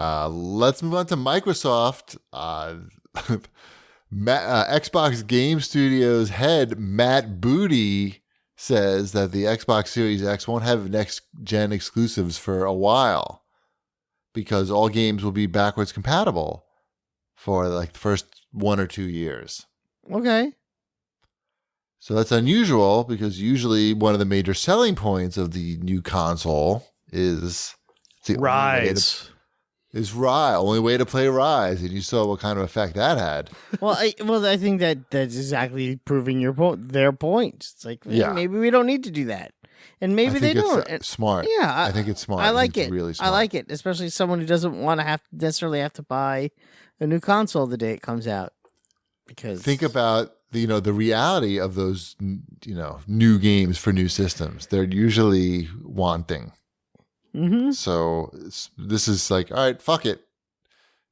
Let's move on to Microsoft. Xbox Game Studios head Matt Booty says that the Xbox Series X won't have next-gen exclusives for a while because all games will be backwards compatible for like the first 1 or 2 years. Okay. So that's unusual because usually one of the major selling points of the new console is Rise. Only way to play Rise, and you saw what kind of effect that had. Well, I think that's exactly proving their point. It's like, maybe we don't need to do that, and maybe they don't. It's smart. Yeah, I think it's smart. I like it. Really smart. I like it, especially someone who doesn't want to necessarily have to buy a new console the day it comes out. Because think about the reality of those new games for new systems. They're usually wanting. Mm-hmm. So this is like, all right, fuck it.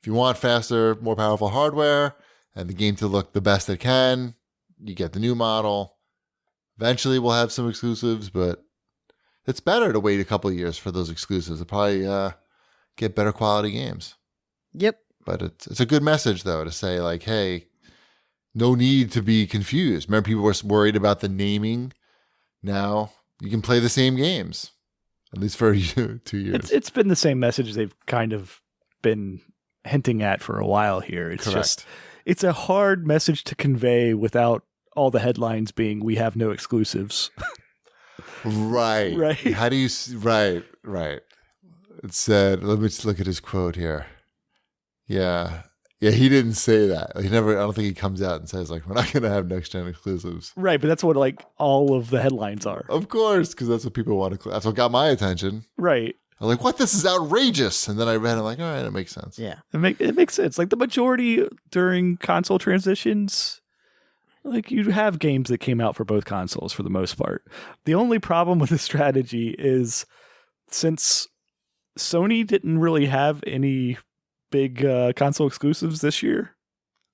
If you want faster, more powerful hardware and the game to look the best it can, you get the new model. Eventually we'll have some exclusives, but it's better to wait a couple of years for those exclusives. They'll probably get better quality games. Yep. But it's a good message, though, to say, like, hey, no need to be confused. Remember, people were worried about the naming. Now you can play the same games. At least for 2 years. It's been the same message they've kind of been hinting at for a while here. It's Correct. It's a hard message to convey without all the headlines being, we have no exclusives. Right. Right. How do you, right. It said, let me just look at his quote here. Yeah, he didn't say that. I don't think he comes out and says, like, we're not going to have next-gen exclusives. Right, but that's what, like, all of the headlines are. Of course, because that's what people want to, that's what got my attention. Right. I'm like, what? This is outrageous. And then I read it, I'm like, all right, it makes sense. Yeah. It makes sense. Like, the majority during console transitions, like, you have games that came out for both consoles for the most part. The only problem with the strategy is since Sony didn't really have any big console exclusives this year.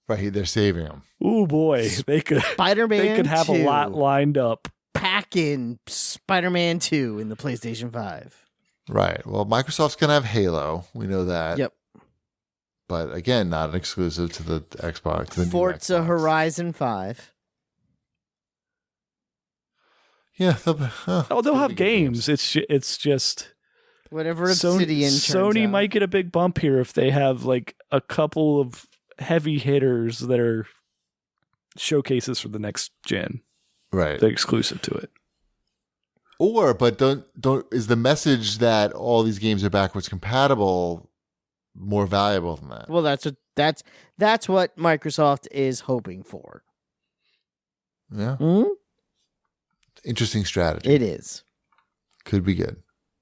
Right, they're saving them. Oh boy, they could Spider-Man They could have 2. a lot lined up. Pack in Spider-Man 2 in the PlayStation 5. Right. Well, Microsoft's going to have Halo. We know that. Yep. But again, not an exclusive to the Xbox. The Forza Horizon 5. Yeah. They'll have games. It's just whatever Obsidian Sony out. might get a big bump here if they have like a couple of heavy hitters that are showcases for the next gen. Right. They're exclusive to it. But don't is the message that all these games are backwards compatible more valuable than that? Well, that's what Microsoft is hoping for. Yeah. Mm-hmm. Interesting strategy. It is. Could be good.